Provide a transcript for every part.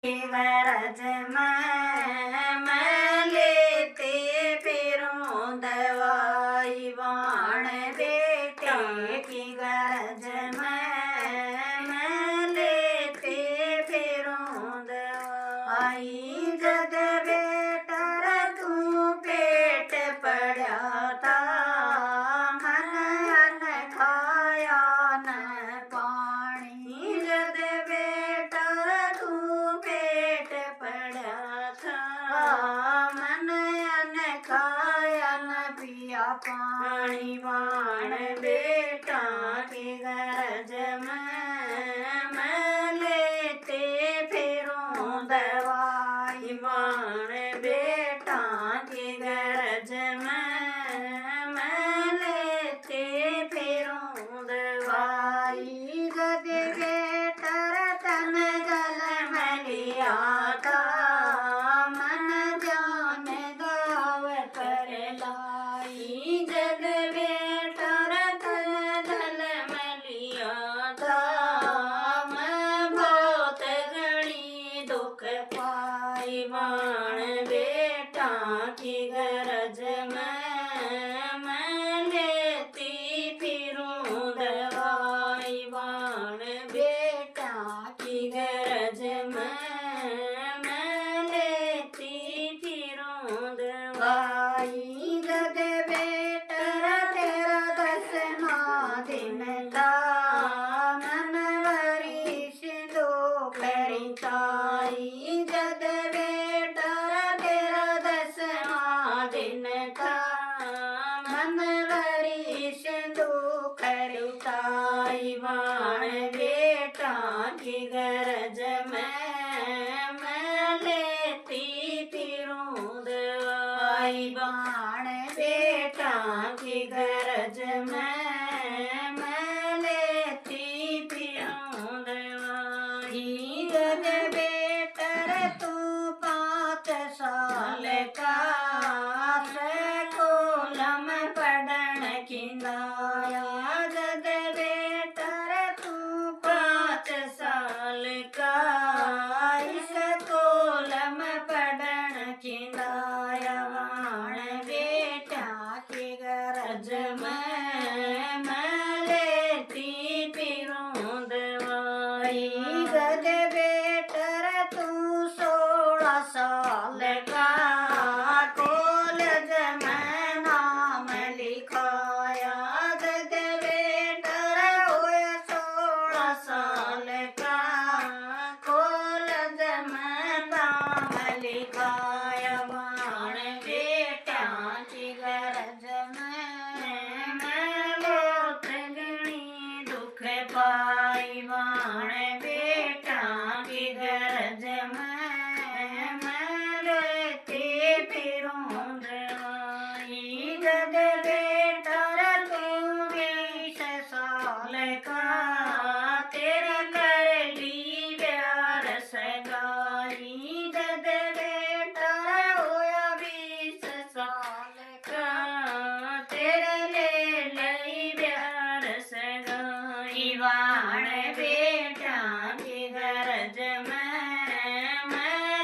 गरज मैं लेते फिरूं दवाई वाण बेटे की गरज मैं लेते फिरूं दवाई जग बेटर तू पेट पड़ा था मन अन खाया न पानी जग बेटर तू पेट पड़ा था मन अन खाया न पिया पानी वाण बेटा की गरज मैं लेते फिरूं दवाई वाण बेटा की गरज मैं लेते फिरूं दवाई जग बेटर तन जल मलिया था मन जान गाव कर लाई जग बेटर तन जल मलिया था मैं बहुत घड़ी दुख पाई वाण बेटा की गरज मैं लेती फिरूं दवाई वाण बेटा की गरज मैं लेती फिरूं दवाई जग बेटर तेरा दसना दिन था मन वरी सिंधु करिताई जग बेटर तेरा दसना दिन था मन वरी सिंधु करिताई वाण बेटा की गरज मैं लेती फिरूं दवाई वाण बेटा की गरज मैं लेती फिरूं दवाई जग बेटर तू 5 साल का स्कूलम पढ़न खिंदाया जग बेटर तू 5 साल का स्कूलम पढ़न खिंदाया वाण बेटा की गरज मैं लेती फिरूं दवाई जग बेटर तू 16 साल का कॉलेज में नाम लिखाया जग बेटर होया 16 साल का कॉलेज में नाम लिखाया वाण बेटा की गरज मैं बहुत घणी दुख पाई वाण बेटा की गरज मैं लेती फिरूं दवाई जग बेटर तू 20 साल का तेरा कर ली प्यार सगाई जग बेटर होया 20 साल का तेरा ले लई प्यार सगाई वाण बेटा की गरज मैं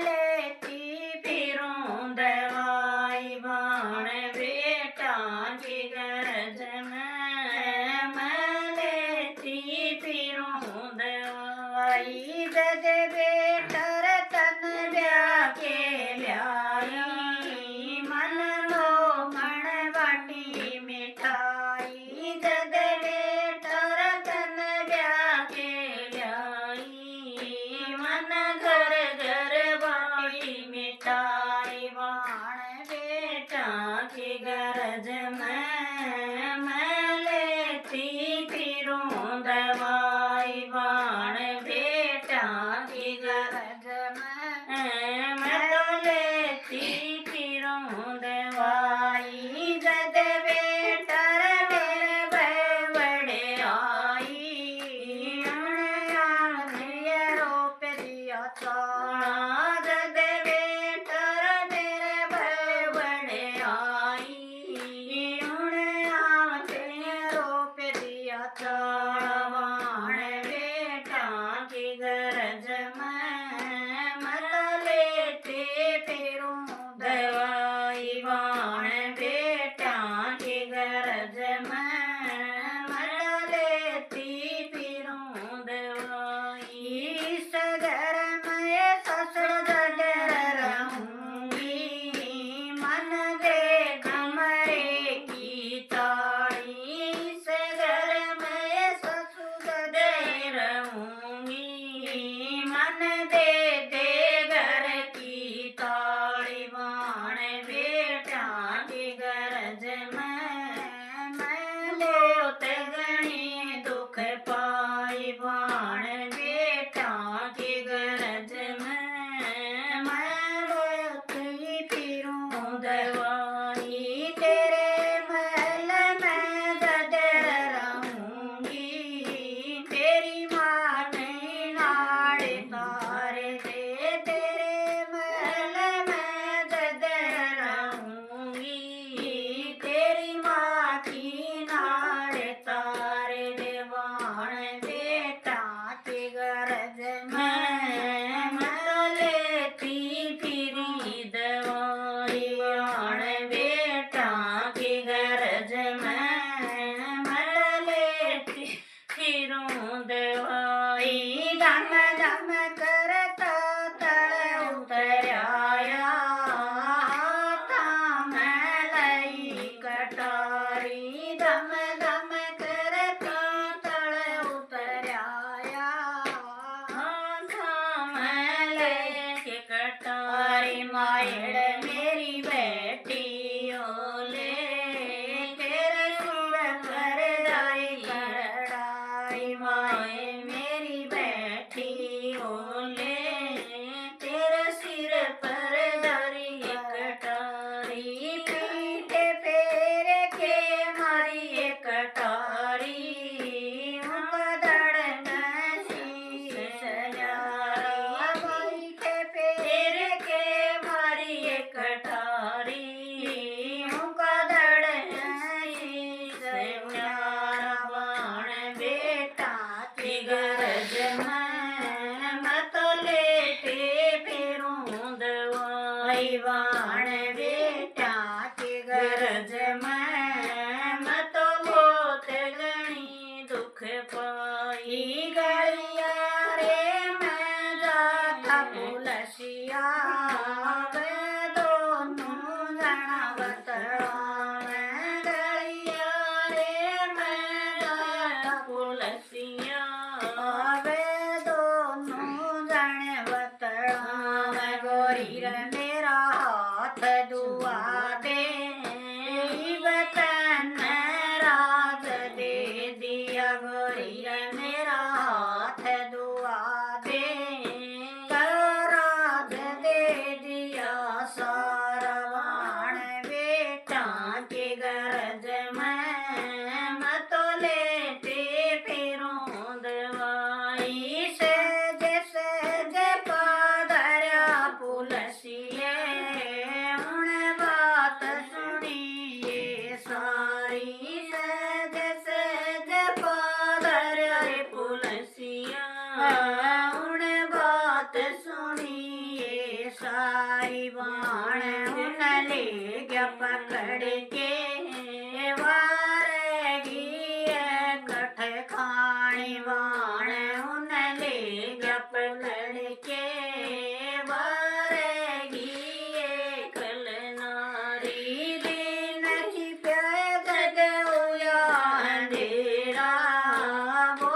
लेती फिरूं दवाई वाण बेटा की गरज मैं लेती फिरूं दवाई जग बेटर तन ब्याह के ल्याई मन लो मण बाटी मिठाई जग बेटर तन ब्याह के ल्याई मन घर घर बाटी मिठाई वाण बेटा की गरज मैं लेती फिरूं दवाई वाण बेटा की गरज मैं तो लेती फिरूं दवाई जग बेटर मेरे बड़े आई रोप दिया चाणा जग बेटर मेरे बड़े आई रोप दिया चाणा वाण बेटा की गरज मैं आई वाण बेटा की गरज में तो बहुत घणी दुख पाई गलिया रे मैं जाता पुलसिया वे दोनों जना बतलावे गलिया रे मैं जाता पुलसिया वे दोनों जने बतलावे गोरी रे मेरा हाथ दुआ दे वतन राज दे दिया गोरी रे मेरा हाथ दुआ दे राज दे दिया सारा वाण बेटा की गरज में तो लेते फिरूं दवाई सहज पादरिया पुलसिए उन बात सुनिए सारी सहज पादरिया पुलसिया उन बात सुनिए सारी वाण उन ले गया पकड़ के वारगी कठ खाणी वाण उन ले गया पकड़ के वारगी कल नारी दिन की प्याद गया अंधेरा वो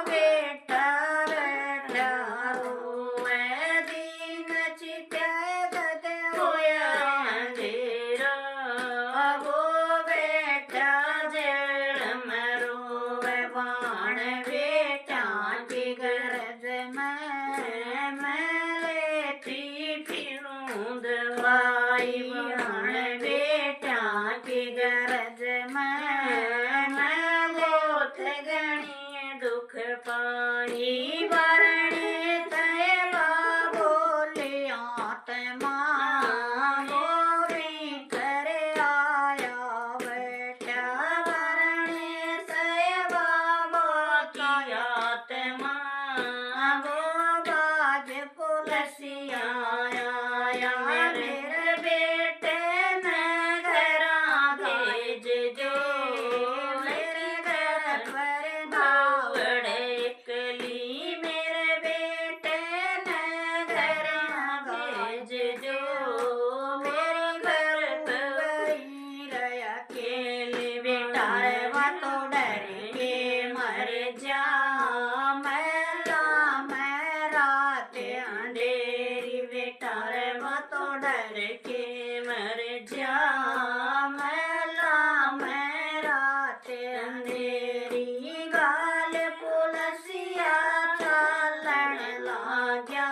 बेटा बैठा रोए दिन की प्याद गया अंधेरा वो बेटा जेल में रोए वाण बेटा की गरज में मैं लेती फिरूं दवाई वाण बेटा की गरज में मैं बहुत घणी दुख पाई वरणे तैवा बोले आत्मा वो भी करे आया बैठा वरणे तैवा बोली आत्मा वो बाज पुलसिया आया मेरे बेटे ने घरा भेज जो मेरे घर पर धावड़ एकली मेरे बेटे ने घरा भेज जो मेरे घर पर अकेले बेटा रे वा तो डर के मर जा मैं रात अंधेरी बेटा रे वा तो डर के मर जा मैं रात अंधेरी गाल पुलसिया चालन लाग्या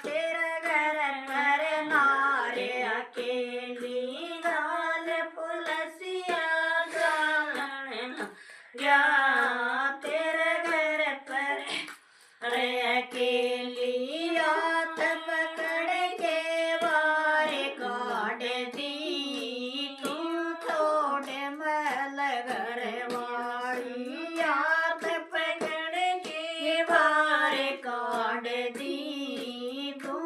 तेरे घर पर नारे अकेली गाल पुलसिया चालन लाग्या तेरे घर पर रे अकेली हाथ पकड़ के वारे काट दी तू थोड़े महल घर वाली हाथ पकड़ के वारे काट दी तू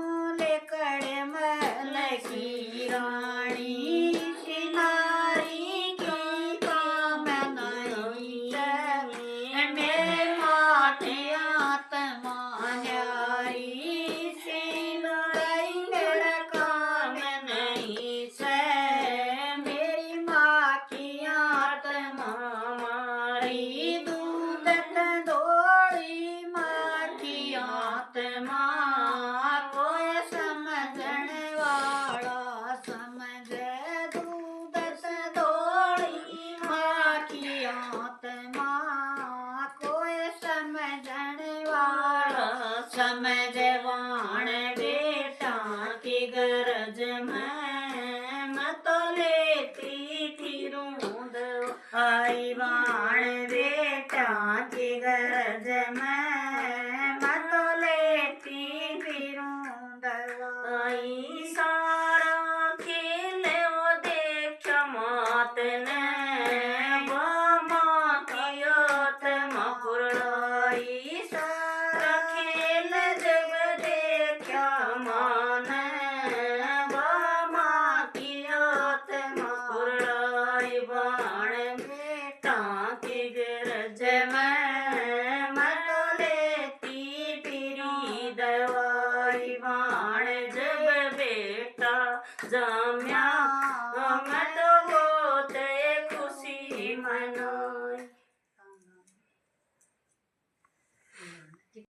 लेकर महल की रानी सिनारी की काम नहीं है मेरे माथे आत्मा न्यारी सिनारी मेरा काम नहीं से मेरी माँ की आत्मा मारी दूध दौड़ी माँ की आत्मा कोई समझण वाला समझ दूध दौड़ी माँ की आत्मा कोई समझण वाला समझ वाण बेटा की गरज में तो लेती फिरूं आई वाण बेटा की गरज में तो लेती फिरूं दवाई सारा खेल वो देख मात ने वो माँ की आत्मा पुरलाई सारा खेल जब देखा मान वो ਜਾ